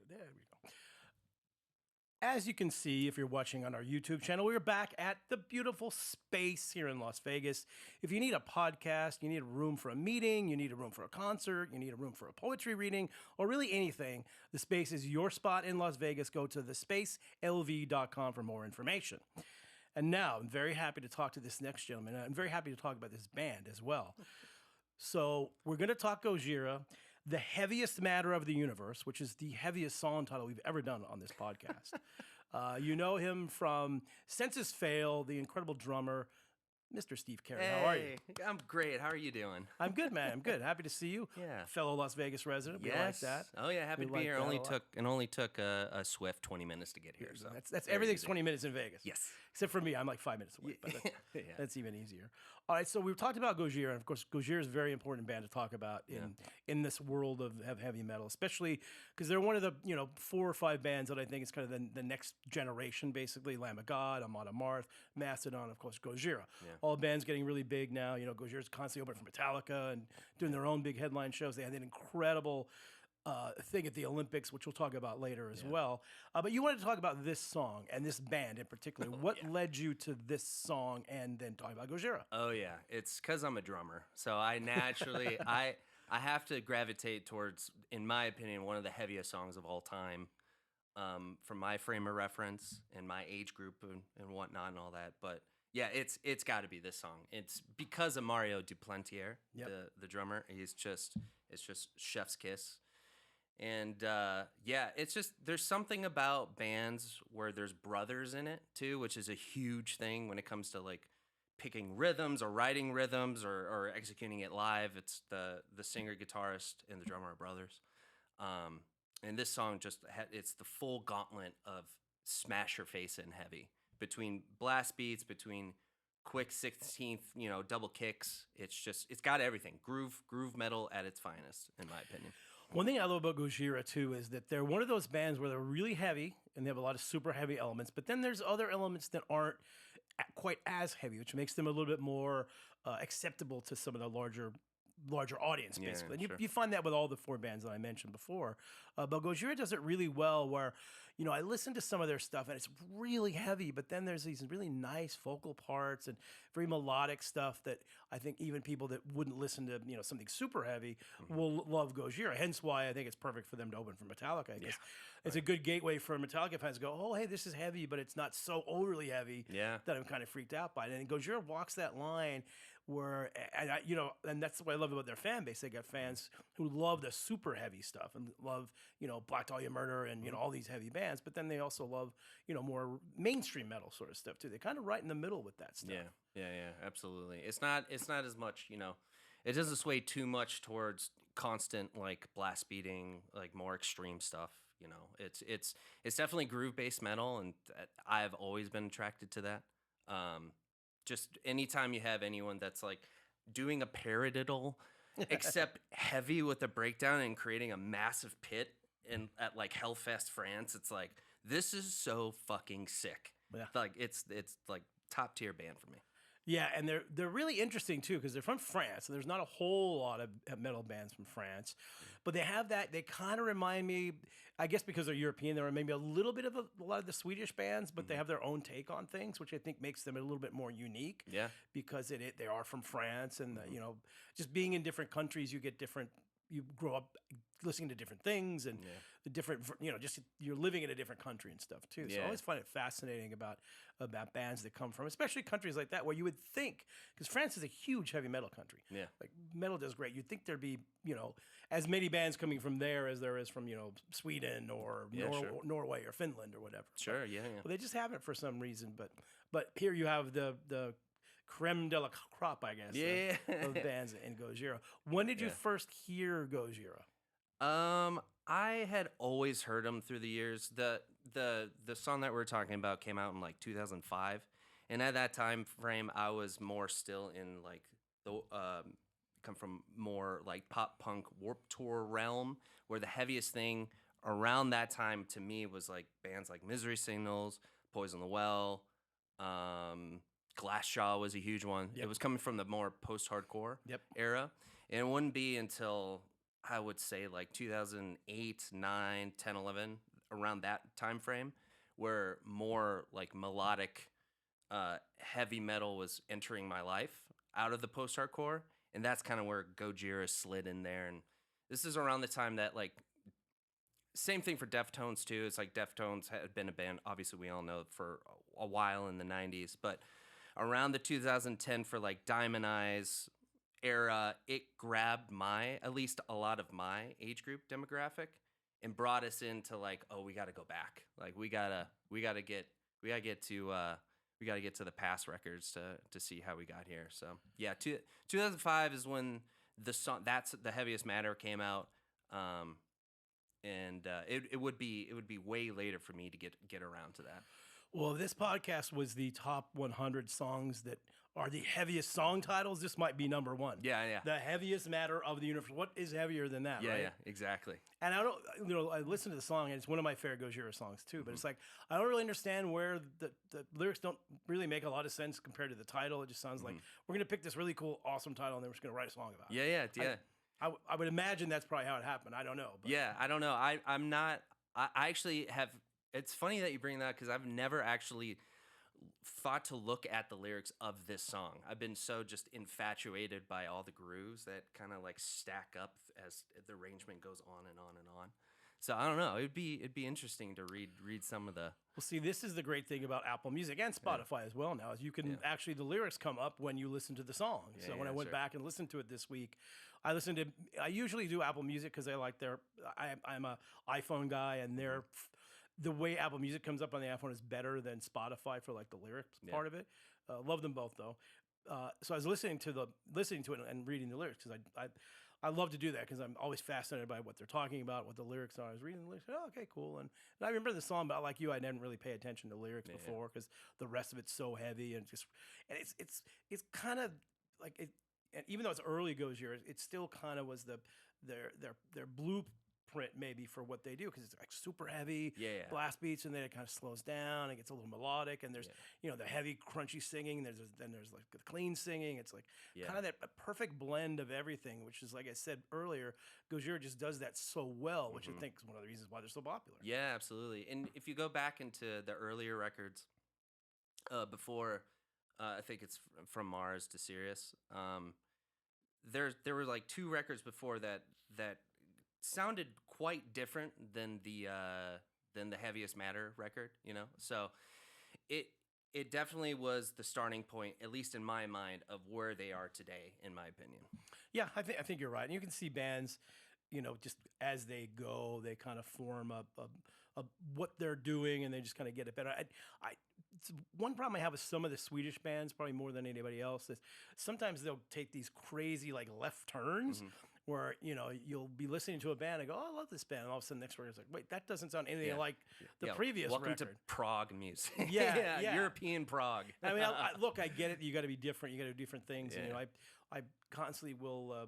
There we go. As you can see, if you're watching on our YouTube channel, we're back at the beautiful space here in Las Vegas. If you need a podcast, you need a room for a meeting, you need a room for a concert, you need a room for a poetry reading, or really anything, the space is your spot in Las Vegas. Go to thespacelv.com for more information. And now I'm very happy to talk to this next gentleman. I'm very happy to talk about this band as well. So we're going to talk Gojira, the heaviest matter of the universe, which is the heaviest song title we've ever done on this podcast. You know him from Census Fail, the incredible drummer, Mr. Steve Carey. Hey, How are you? I'm great. How are you doing? I'm good, man. I'm good. Happy to see you. Yeah. Fellow Las Vegas resident. We like that. Oh yeah, happy We to be like here. that Only took a swift 20 minutes to get here. So That's very everything's easy. 20 minutes in Vegas. Yes. Except for me, I'm like 5 minutes away. But Yeah. that's even easier. All right, so we've talked about Gojira, and of course, Gojira is a very important band to talk about in this world of heavy metal, especially because they're one of the 4 or 5 bands that I think is kind of the next generation, basically. Lamb of God, Amon Amarth, Mastodon, of course, Gojira. Yeah. All bands getting really big now. Gojira's constantly opening for Metallica and doing their own big headline shows. They had an incredible thing at the Olympics, which we'll talk about later as well. But you wanted to talk about this song and this band in particular. What led you to this song and then talking about Gojira? Oh yeah, it's because I'm a drummer, so I naturally I have to gravitate towards, in my opinion, one of the heaviest songs of all time, from my frame of reference and my age group and whatnot and all that. But yeah, it's got to be this song. It's because of Mario Duplantier, the drummer. It's just chef's kiss. And it's just, there's something about bands where there's brothers in it too, which is a huge thing when it comes to like picking rhythms or writing rhythms or executing it live. It's the singer, guitarist, and the drummer are brothers. And this song it's the full gauntlet of smash your face in heavy, between blast beats, between quick 16th, double kicks. It's got everything. Groove metal at its finest, in my opinion. One thing I love about Gojira, too, is that they're one of those bands where they're really heavy, and they have a lot of super heavy elements, but then there's other elements that aren't quite as heavy, which makes them a little bit more acceptable to some of the larger audience, basically. And you find that with all the 4 bands that I mentioned before. But Gojira does it really well where, I listen to some of their stuff, and it's really heavy, but then there's these really nice vocal parts and very melodic stuff that I think even people that wouldn't listen to, something super heavy will love Gojira. Hence why I think it's perfect for them to open for Metallica. I guess it's a good gateway for Metallica fans to go, oh, hey, this is heavy, but it's not so overly heavy that I'm kind of freaked out by it. And Gojira walks that line where, and that's what I love about their fan base. They got fans who love the super heavy stuff and love, Black Dahlia Murder and, all these heavy bands, but then they also love, more mainstream metal sort of stuff too. They're kind of right in the middle with that stuff. Yeah, absolutely. It's not as much, it doesn't sway too much towards constant like blast beating, like more extreme stuff. It's definitely groove-based metal, and I've always been attracted to that. Just anytime you have anyone that's like doing a paradiddle, except heavy with a breakdown and creating a massive pit at like Hellfest, France, it's like, this is so fucking sick. Yeah. Like it's like top tier band for me. Yeah, and they're really interesting too because they're from France, and there's not a whole lot of metal bands from France, but they have that. They kind of remind me, I guess, because they're European. They remind me a little bit of a lot of the Swedish bands, but they have their own take on things, which I think makes them a little bit more unique. Yeah, because they are from France, and just being in different countries, you get different. You grow up listening to different things and the different, just you're living in a different country and stuff too. So I always find it fascinating about bands that come from, especially countries like that, where you would think, because France is a huge heavy metal country. Yeah. Like metal does great. You'd think there'd be, as many bands coming from there as there is from, Sweden or Norway or Finland or whatever. Sure. But they just haven't for some reason. But here you have the creme de la crop, I guess, of bands in Gojira. When did you first hear Gojira? I had always heard them through the years. The song that we're talking about came out in like 2005, and at that time frame, I was more still in like the come from more like pop punk Warped Tour realm, where the heaviest thing around that time to me was like bands like Misery Signals, Poison the Well. Glassjaw was a huge one. It was coming from the more post-hardcore era. And it wouldn't be until I would say like 2008, 9, 10, 11, around that time frame, where more like melodic heavy metal was entering my life out of the post-hardcore, and that's kind of where Gojira slid in there. And this is around the time that like same thing for Deftones too. It's like Deftones had been a band, obviously we all know, for a while in the 90s, but around the 2010 for like Diamond Eyes era, it grabbed at least a lot of my age group demographic and brought us into like, oh, we got to go back. Like we got to get to the past records to see how we got here. So yeah, 2005 is when the song That's the Heaviest Matter came out. And it would be way later for me to get around to that. Well, this podcast was the top 100 songs that are the heaviest song titles. This might be number one. Yeah. The heaviest matter of the universe. What is heavier than that, right? Yeah, exactly. And I don't, I listen to the song, and it's one of my favorite Gojira songs too. But it's like I don't really understand where the lyrics don't really make a lot of sense compared to the title. It just sounds like we're gonna pick this really cool, awesome title, and then we're just gonna write a song about it. Yeah. I would imagine that's probably how it happened. I don't know. But. Yeah, I don't know. I'm not. I actually have. It's funny that you bring that because I've never actually thought to look at the lyrics of this song. I've been so just infatuated by all the grooves that kind of like stack up as the arrangement goes on and on and on. So I don't know. It'd be interesting to read some of the. Well, see, this is the great thing about Apple Music and Spotify as well now, is you can actually, the lyrics come up when you listen to the song. So when I went back and listened to it this week, I usually do Apple Music because I like I'm a iPhone guy, and the way Apple Music comes up on the iPhone is better than Spotify for like the lyrics part of it. Love them both though. So I was listening to it and reading the lyrics because I love to do that because I'm always fascinated by what they're talking about, what the lyrics are. I was reading the lyrics, okay, cool. And I remember the song, but like you, I didn't really pay attention to lyrics before because the rest of it's so heavy and it's kind of like it. And even though it's early Gojira, it still kind of was their blueprint maybe for what they do, because it's like super heavy blast beats, and then it kind of slows down and gets a little melodic, and there's the heavy crunchy singing, there's like the clean singing. It's like kind of that perfect blend of everything, which is, like I said earlier, Gojira just does that so well, which I think is one of the reasons why they're so popular. Yeah, absolutely. And if you go back into the earlier records before I think it's From Mars to Sirius, there were like two records before that sounded quite different than the Heaviest Matter record, So it definitely was the starting point, at least in my mind, of where they are today, in my opinion. Yeah, I think you're right. And you can see bands, just as they go, they kind of form up what they're doing, and they just kind of get it better. It's one problem I have with some of the Swedish bands, probably more than anybody else, is sometimes they'll take these crazy like left turns. Where you'll be listening to a band and go, oh, I love this band, and all of a sudden next word is like, wait, that doesn't sound anything like the previous Welcome record. to prog music. Yeah. European prog. I mean, look, I get it. You got to be different. You got to do different things. And, I constantly will,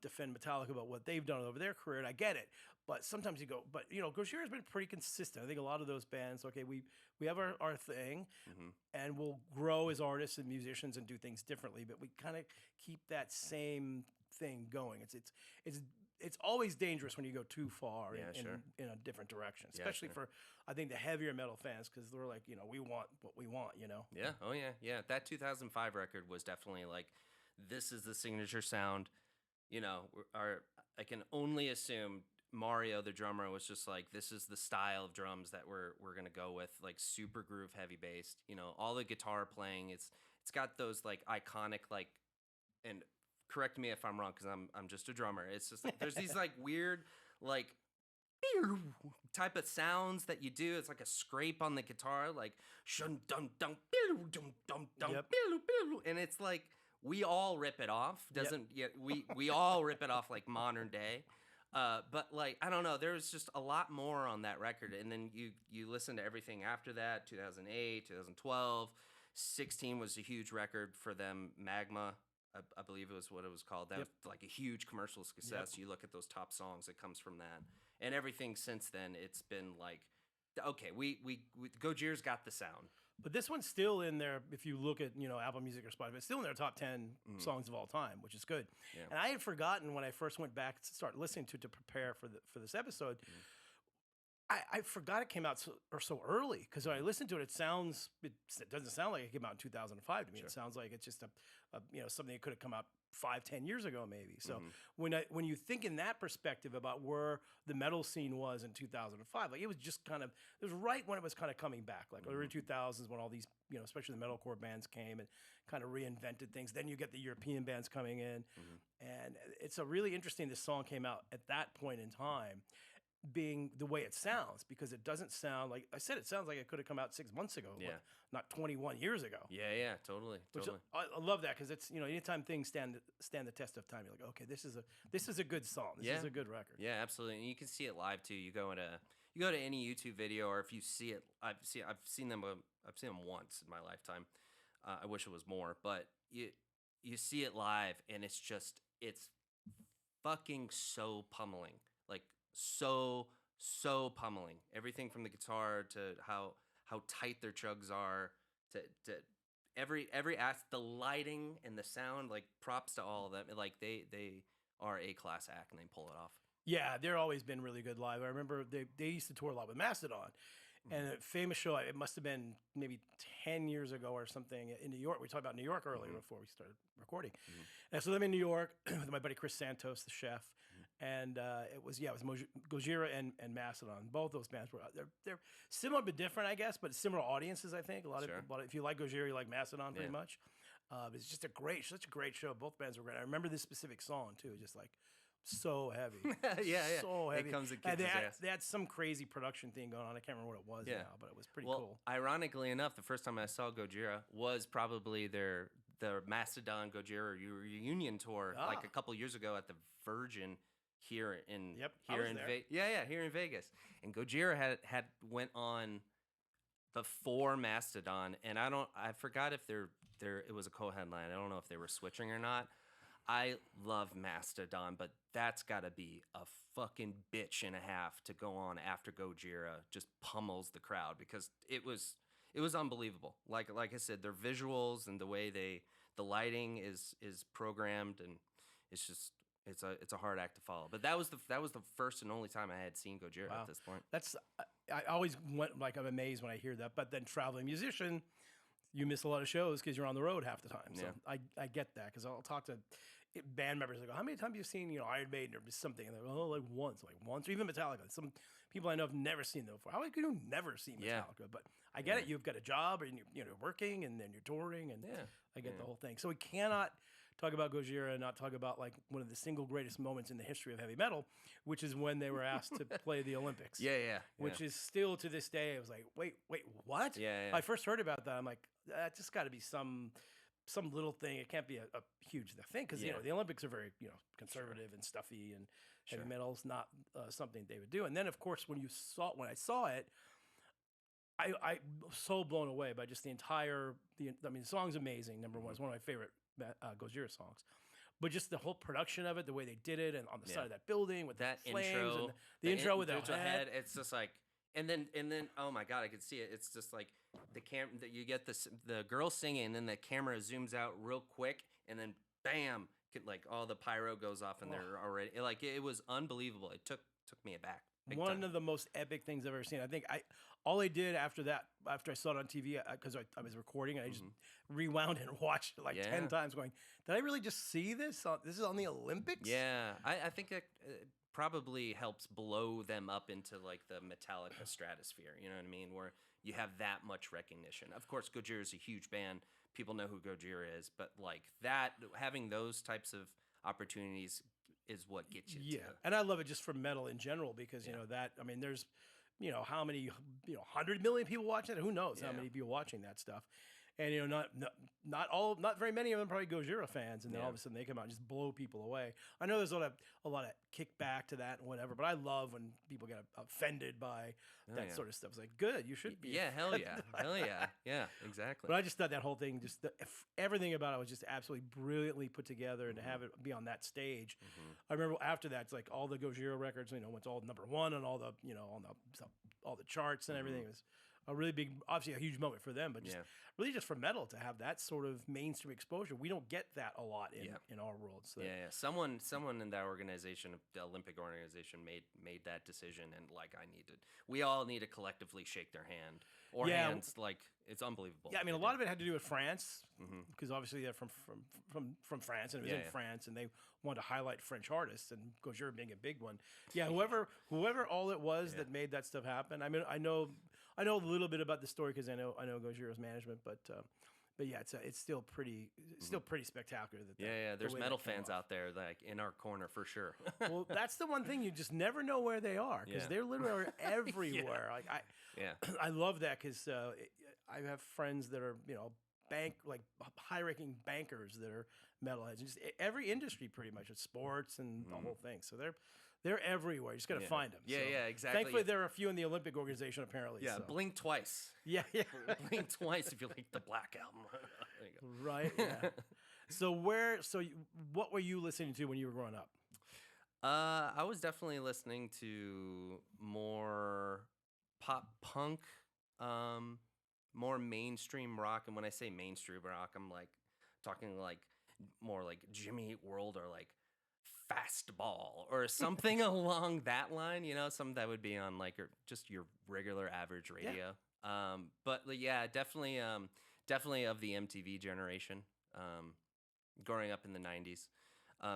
defend Metallica about what they've done over their career, and I get it. But sometimes you go, but Gojira's been pretty consistent. I think a lot of those bands, okay, we have our thing, and we'll grow as artists and musicians and do things differently, but we kind of keep that same thing going. It's always dangerous when you go too far in a different direction, especially for, I think, the heavier metal fans, because they're like, we want what we want, Yeah. Oh yeah. That 2005 record was definitely like, this is the signature sound. I can only assume Mario, the drummer, was just like, this is the style of drums that we're gonna go with, like super groove heavy based. All the guitar playing, it's got those like iconic like, and correct me if I'm wrong because I'm just a drummer. It's just like, there's these like weird like type of sounds that you do. It's like a scrape on the guitar, like shun dum dum dum dum dum, and it's like we all rip it off. We all rip it off like modern day. But like, I don't know, there was just a lot more on that record. And then you listen to everything after that, 2008, 2012, 16 was a huge record for them. Magma, I believe it was what it was called. That was like a huge commercial success. You look at those top songs, it comes from that. And everything since then, it's been like, okay, we Gojira's got the sound. But this one's still in there. If you look at Apple Music or Spotify, it's still in their top 10 songs of all time, which is good. Yeah. And I had forgotten when I first went back to start listening to prepare for this episode. I forgot it came out so early because when I listened to it, it doesn't sound like it came out in 2005 to me. It sounds like it's just a something that could have come out 5-10 years ago maybe. So when you think in that perspective about where the metal scene was in 2005, like it was just it was right when it was kind of coming back, like early 2000s when all these especially the metalcore bands came and kind of reinvented things. Then you get the European bands coming in, and it's a really interesting. This song came out at that point in time, being the way it sounds, because it doesn't sound like I said. It sounds like it could have come out 6 months ago, not 21 years ago. Yeah, totally. I love that because it's anytime things stand the test of time, you're like, okay, this is a good song. This is a good record. Yeah, absolutely. And you can see it live too. You go to any YouTube video, or if you see it, I've seen them once in my lifetime. I wish it was more, but you see it live, and it's fucking so pummeling. Like so pummeling. Everything from the guitar to how tight their chugs are to every the lighting and the sound, like props to all of them. Like they are a class act and they pull it off. Yeah, they're always been really good live. I remember they used to tour a lot with Mastodon. And a famous show, it must have been maybe 10 years ago or something in New York. We talked about New York earlier before we started recording. And so I'm in New York with my buddy Chris Santos, the chef. And it was Gojira and Mastodon. Both those bands were they're similar but different, I guess, but similar audiences, I think. A lot of if you like Gojira, you like Mastodon pretty much. It's just such a great show. Both bands were great. I remember this specific song too, just like so heavy. So heavy. It comes and kicks his ass. They had some crazy production thing going on. I can't remember what it was now, but it was pretty cool. Ironically enough, the first time I saw Gojira was probably their Mastodon Gojira reunion tour, like a couple years ago at the Virgin here in Vegas. And Gojira had went on before Mastodon, and I forgot if it was a co-headline. I don't know if they were switching or not. I love Mastodon, but that's got to be a fucking bitch and a half to go on after Gojira just pummels the crowd, because it was unbelievable. Like I said, their visuals and the way the lighting is programmed, and it's a hard act to follow. But that was the first and only time I had seen Gojira at this point. I always went like I'm amazed when I hear that. But then traveling musician, you miss a lot of shows because you're on the road half the time. So I get that, because I'll talk to band members. I go, how many times have you seen Iron Maiden or something? And they're like once, or even Metallica. Some people I know have never seen them before. How could you never see Metallica? But I get it. You've got a job and you're working, and then you're touring, and I get the whole thing. So we cannot talk about Gojira and not talk about like one of the single greatest moments in the history of heavy metal, which is when they were asked to play the Olympics. Which is still to this day, I was like, wait, what? I first heard about that. I'm like, that just got to be some little thing. It can't be a huge thing, because the Olympics are very conservative and stuffy, and heavy metal is not something they would do. And then of course when I saw it, I was so blown away by just the song's amazing. Number one, it's one of my favorite Gojira songs. But just the whole production of it, the way they did it, and on the side of that building with that the flames intro, and the intro with the head. It's just like, and then oh my god, I could see it. It's just like the you get the girl singing, and then the camera zooms out real quick, and then bam, like all the pyro goes off, and they're already it was unbelievable. It took me aback. One of the most epic things I've ever seen. I think all I did after I saw it on TV, because I was recording, and I just rewound and watched it like 10 times, going, did I really just see this? This is on the Olympics? Yeah, I think it probably helps blow them up into like the Metallica stratosphere. You know what I mean? Where you have that much recognition. Of course, Gojira is a huge band. People know who Gojira is, but like that, having those types of opportunities is what gets you. And I love it just for metal in general, because there's how many 100 million people watching it. Who knows how many people watching that stuff? And not very many of them probably Gojira fans, and then all of a sudden they come out and just blow people away. I know there's a lot of kickback to that and whatever, but I love when people get offended by that sort of stuff. It's like, good, you should be. Yeah, hell yeah, exactly. But I just thought that whole thing, everything about it was just absolutely brilliantly put together, and to have it be on that stage. I remember after that, it's like all the Gojira records, went all number one on all the all the charts and everything. It was a really big, obviously a huge moment for them, but just really just for metal to have that sort of mainstream exposure. We don't get that a lot in our world. So Someone in that organization, the Olympic organization, made that decision, and like we all need to collectively shake their hand or hands. Like it's unbelievable. Yeah, I mean, a lot of it had to do with France, because obviously they're from France, and it was in France, and they wanted to highlight French artists, and Gojira being a big one. Yeah, whoever all it was that made that stuff happen. I mean, I know a little bit about the story because I know Gojira's management, but yeah, it's still pretty spectacular. There's metal fans out there like in our corner for sure. Well, that's the one thing, you just never know where they are because they're literally everywhere. I love that because I have friends that are high-ranking bankers that are metalheads. Just every industry pretty much, it's sports and the whole thing. So they're everywhere. You just got to find them. Exactly. Thankfully, there are a few in the Olympic organization apparently. Yeah, so. blink twice. Yeah. Blink twice if you like the Black Album. Right. Yeah. So what were you listening to when you were growing up? I was definitely listening to more pop punk, more mainstream rock. And when I say mainstream rock, I'm like talking like more like Jimmy Eat World or like Fastball or something along that line, something that would be on like just your regular average radio. But yeah, definitely of the MTV generation, growing up in the 90s.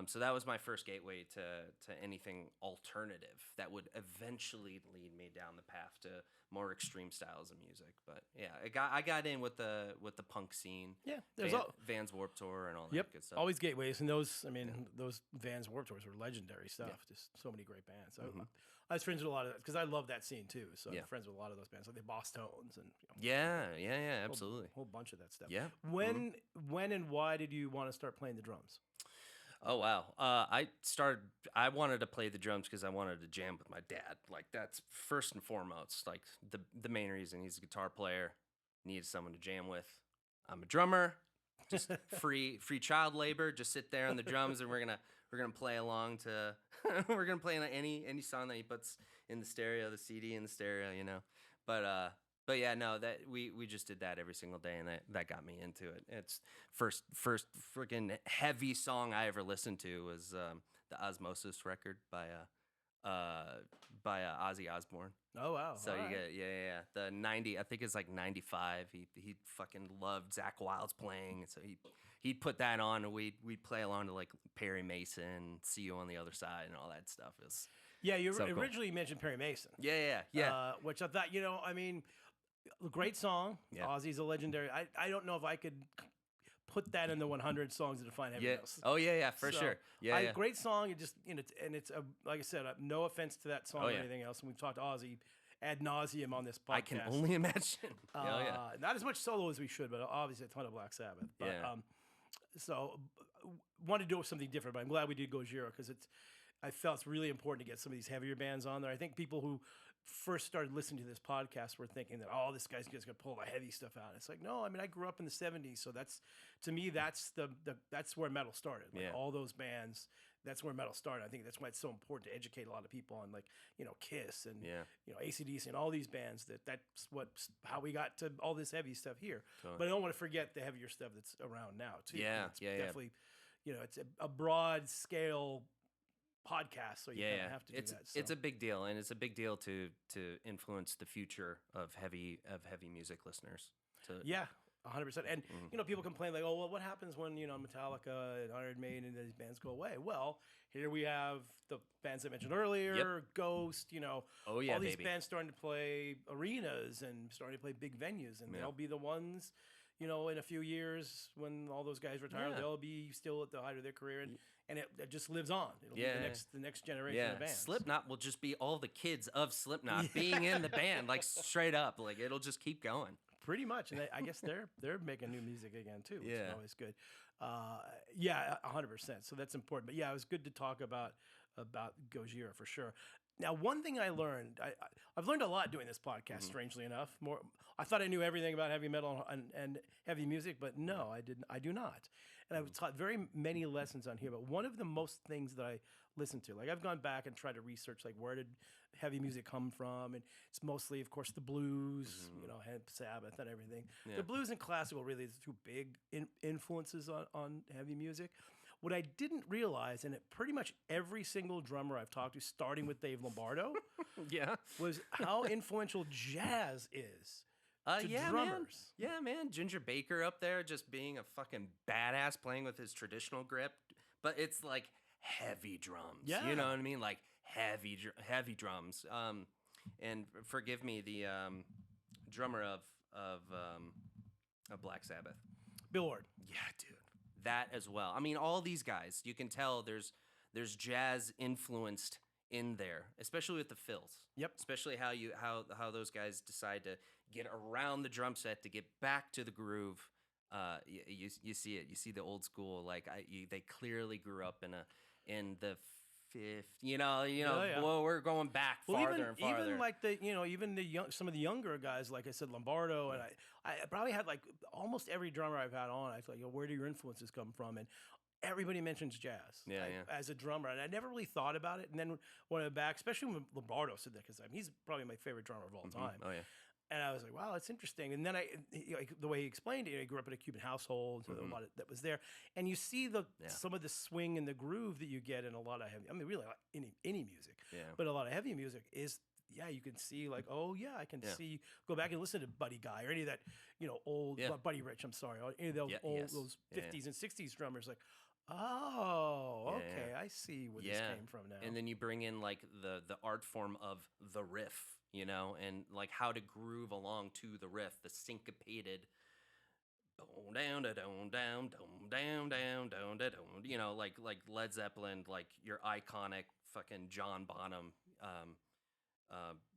So that was my first gateway to anything alternative that would eventually lead me down the path to more extreme styles of music. But yeah, I got in with the punk scene. Yeah, there's Vans Warped Tour and all that good stuff. Always gateways, and those Vans Warped Tours were legendary stuff. Just so many great bands. I was friends with a lot of that because I love that scene too. So I'm friends with a lot of those bands, like the Boss Tones and absolutely, a whole bunch of that stuff. Yeah. When and why did you want to start playing the drums? Oh wow! I wanted to play the drums because I wanted to jam with my dad. Like that's first and foremost. Like the main reason. He's a guitar player, needed someone to jam with. I'm a drummer, just free child labor. Just sit there on the drums, and we're gonna play along to we're gonna play any song that he puts in the stereo, the CD in the stereo, But yeah, no, that we just did that every single day, and that got me into it. It's first freaking heavy song I ever listened to was the Osmosis record by Ozzy Osbourne. Oh wow! So you get the 90. I think it's like 95. He fucking loved Zakk Wylde's playing, so he'd put that on, and we'd play along to like Perry Mason, See You on the Other Side, and all that stuff. You so originally mentioned Perry Mason. Yeah. Which I thought, I mean, great song. Yeah. Ozzy's a legendary. I don't know if I could put that in the 100 songs that define heavy metal. Oh yeah, for sure. Yeah, great song. It just it's like I said, no offense to that song or anything else. And we've talked to Ozzy ad nauseum on this podcast. I can only imagine. Not as much solo as we should, but obviously a ton of Black Sabbath. But, so wanted to do something different, but I'm glad we did Gojira because I felt it's really important to get some of these heavier bands on there. I think people who first started listening to this podcast were thinking that, this guy's just gonna pull the heavy stuff out. It's like, no, I mean, I grew up in the 70s, so that's where metal started. Like all those bands, that's where metal started. I think that's why it's so important to educate a lot of people on Kiss and AC/DC and all these bands. That's how we got to all this heavy stuff here. Totally. But I don't want to forget the heavier stuff that's around now too. It's definitely, it's a broad scale podcast, so you kind of have to do that. So. It's a big deal, and it's a big deal to influence the future of heavy music listeners. 100%. And people complain like, oh well, what happens when Metallica and Iron Maiden and these bands go away? Well, here we have the bands I mentioned earlier, Ghost. All these bands starting to play arenas and starting to play big venues, and they'll be the ones. In a few years when all those guys retire, they'll be still at the height of their career, and it just lives on. It'll be the next generation of bands. Slipknot will just be all the kids of Slipknot being in the band, like straight up. Like it'll just keep going. Pretty much, and I guess they're making new music again too, which is always good. 100%. So that's important. But it was good to talk about Gojira for sure. Now, one thing I learned, I've learned a lot doing this podcast. Strangely enough, I thought I knew everything about heavy metal and heavy music, but no, I didn't. I do not. And I've taught very many lessons on here. But one of the most things that I listen to. Like I've gone back and tried to research like where did heavy music come from, and it's mostly, of course, the blues, you know, Sabbath and everything. Yeah. The blues and classical really is the two big influences on heavy music. What I didn't realize, and pretty much every single drummer I've talked to, starting with Dave Lombardo, Yeah. was how influential jazz is to Yeah, drummers. man. Yeah, man. Ginger Baker up there just being a fucking badass playing with his traditional grip, but it's like heavy drums. Yeah. You know what I mean? Like heavy drums. And forgive me, the drummer of Black Sabbath. Bill Ward. Yeah, dude. That as well. I mean, all these guys, you can tell there's jazz influenced in there, especially with the fills. Yep. Especially how those guys decide to get around the drum set to get back to the groove. You see it. You see the old school. Like they clearly grew up in the fifth. You know. Yeah. Well, we're going back farther and farther. Even like some of the younger guys, like I said, Lombardo, and I probably had like almost every drummer I've had on. I was like, where do your influences come from? And everybody mentions jazz as a drummer, and I never really thought about it. And then when I'm back, especially when Lombardo said that, because he's probably my favorite drummer of all time. Oh yeah. And I was like, wow, that's interesting. And then the way he explained it, he grew up in a Cuban household, so a lot of that was there. And you see some of the swing and the groove that you get in a lot of heavy. I mean, really, like any music. Yeah. But a lot of heavy music is, you can see like, I can see. Go back and listen to Buddy Guy or any of that, old Buddy Rich. I'm sorry, or any of those those 50s and 60s drummers. Like, okay, I see where this came from now. And then you bring in like the art form of the riff, and like how to groove along to the riff, the syncopated down da down down down down down down, like Led Zeppelin, like your iconic fucking John Bonham,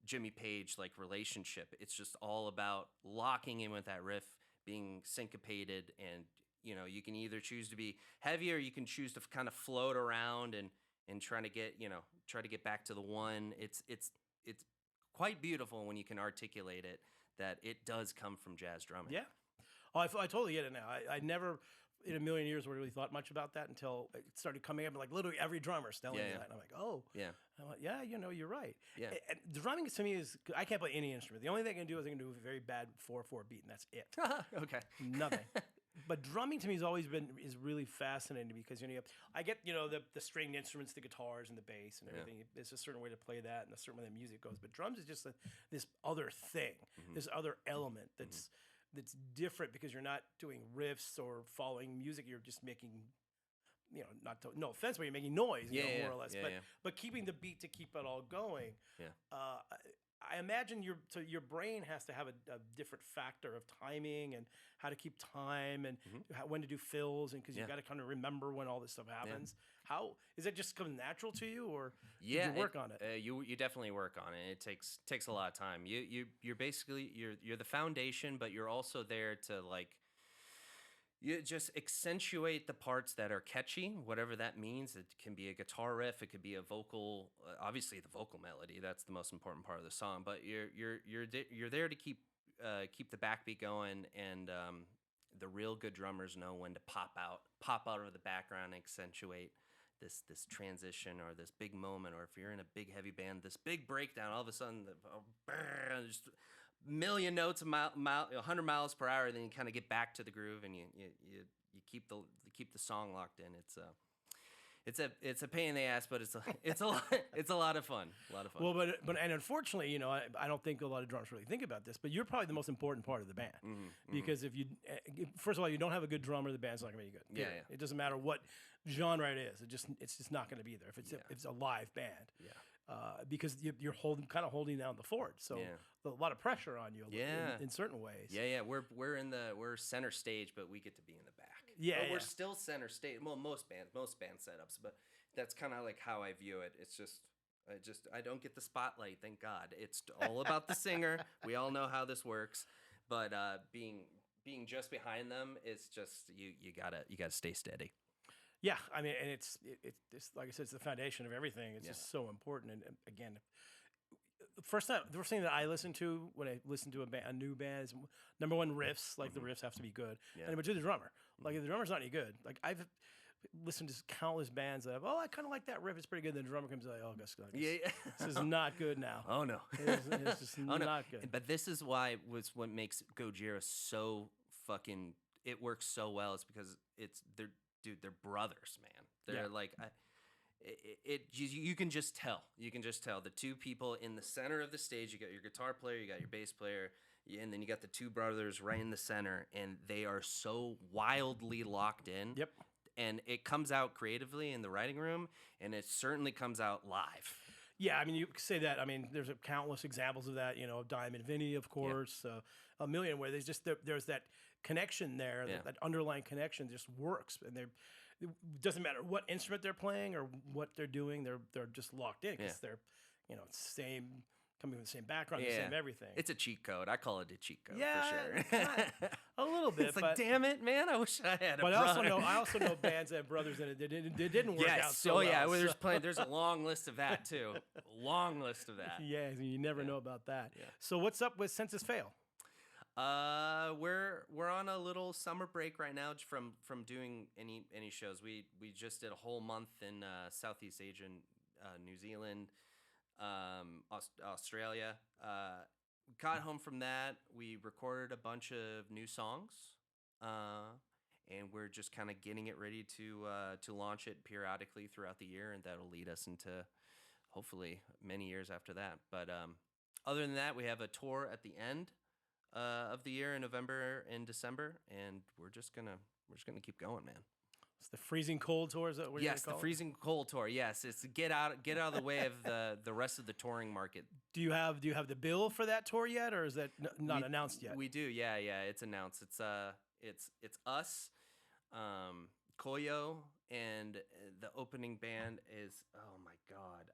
Jimmy Page like relationship. It's just all about locking in with that riff, being syncopated, and you can either choose to be heavy or you can choose to kind of float around and try to get back to the one. It's quite beautiful when you can articulate it that it does come from jazz drumming. Yeah. Oh, I totally get it now. I never in a million years really thought much about that until it started coming up, and like literally every drummer's telling me that. And I'm like, oh. Yeah. I'm like, you're right. Yeah. And drumming to me is, I can't play any instrument. The only thing I can do is I can do a very bad 4/4 beat, and that's it. Okay. Nothing. But drumming to me has always is really fascinating because I get the stringed instruments, the guitars and the bass and everything. There's a certain way to play that and a certain way the music goes. But drums is just this other thing, this other element that's different because you're not doing riffs or following music. You're just making, no offense, but you're making noise, more or less. But keeping the beat to keep it all going. Yeah. I imagine your brain has to have a different factor of timing and how to keep time and when to do fills, and because you've got to kind of remember when all this stuff happens. How is that just come natural to you, or did you work on it? You definitely work on it. It takes a lot of time. You're basically you're the foundation, but you're also there to like. You just accentuate the parts that are catchy, whatever that means. It can be a guitar riff, it could be a vocal, obviously the vocal melody. That's the most important part of the song. But you're there to keep the backbeat going, and the real good drummers know when to pop out of the background and accentuate this transition or this big moment. Or if you're in a big heavy band, this big breakdown, all of a sudden, just million notes 100 miles per hour, then you kind of get back to the groove and you keep the song locked in. It's a pain in the ass, but it's a lot of fun. Well, but unfortunately, I don't think a lot of drummers really think about this, but you're probably the most important part of the band because if you first of all, you don't have a good drummer, the band's not going to be good. Yeah. It doesn't matter what genre it is. It's just not going to be there if it's a live band. Yeah. Because you're holding down the fort, so a lot of pressure on you. In certain ways. Yeah. We're center stage, but we get to be in the back. Yeah, we're still center stage. Well, most band setups, but that's kind of like how I view it. It's I don't get the spotlight. Thank God. It's all about the singer. We all know how this works, but being just behind them is just you gotta stay steady. Yeah, I mean, and it's like I said, it's the foundation of everything. It's just so important. And again, the first thing that I listen to when I listen to a new band is number one, riffs. Like the riffs have to be good. And number two, the drummer. Like if the drummer's not any good, like listened to countless bands that have, I kind of like that riff. It's pretty good. Then the drummer comes like, Yeah. this is not good now. Oh no. It's just Oh, no. not good. But this is why was what makes Gojira so fucking. It works so well. It's because they're brothers, man. They're like, you can just tell. You can just tell the two people in the center of the stage. You got your guitar player, you got your bass player, and then you got the two brothers right in the center, and they are so wildly locked in. Yep. And it comes out creatively in the writing room, and it certainly comes out live. Yeah, I mean, you could say that. I mean, there's countless examples of that. Diamond Vinny, of course, a million where there's that connection there. Yeah. That underlying connection just works, and it doesn't matter what instrument they're playing or what they're doing. They're just locked in because they're, same. Coming from the same background, the same everything. It's a cheat code. I call it a cheat code Yeah, for sure. a little bit. It's like, damn it, man! I wish I had a brother. I also know bands that have brothers that it didn't work out so well. Well, there's a long list of that too. Long list of that. Yeah, you never know about that. Yeah. So what's up with Census Fail? We're on a little summer break right now from doing any shows. We just did a whole month in Southeast Asia, New Zealand. Australia. Got home from that. We recorded a bunch of new songs, and we're just kind of getting it ready to launch it periodically throughout the year, and that'll lead us into hopefully many years after that. But other than that, we have a tour at the end of the year in November and December, and we're just gonna keep going, man. It's the freezing cold tour. Is that what you're Yes, the call freezing cold tour. Yes, it's to get out of the way of the rest of the touring market. Do you have the bill for that tour yet, or is that not announced yet? We do. Yeah, it's announced. It's us, Koyo, and the opening band is, oh my god,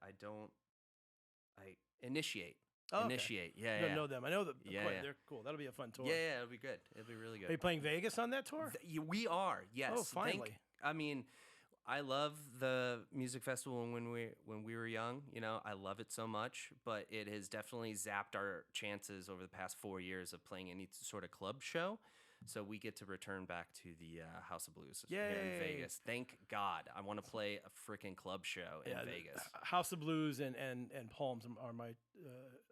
Initiate. Oh, okay. Initiate. I don't know them. I know them. Yeah, They're cool. That'll be a fun tour. Yeah, it'll be good. It'll be really good. Are you playing Vegas on that tour? We are. Yes. Oh, finally. I love the music festival when we were young. I love it so much, but it has definitely zapped our chances over the past 4 years of playing any sort of club show. So we get to return back to the House of Blues here in Vegas. Thank God. I want to play a freaking club show in Vegas. House of Blues and Palms are my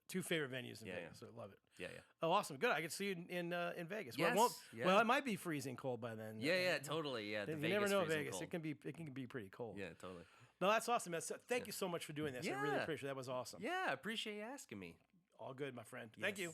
two favorite venues in Vegas. So I love it. Yeah. Oh, awesome. Good. I can see you in Vegas. Yes. Well, it might be freezing cold by then. Yeah, totally. Yeah, you Vegas never know freezing Vegas. cold. It can be pretty cold. Yeah, totally. No, that's awesome. Thank you so much for doing this. I really appreciate it. That was awesome. Yeah, I appreciate you asking me. All good, my friend. Thank you.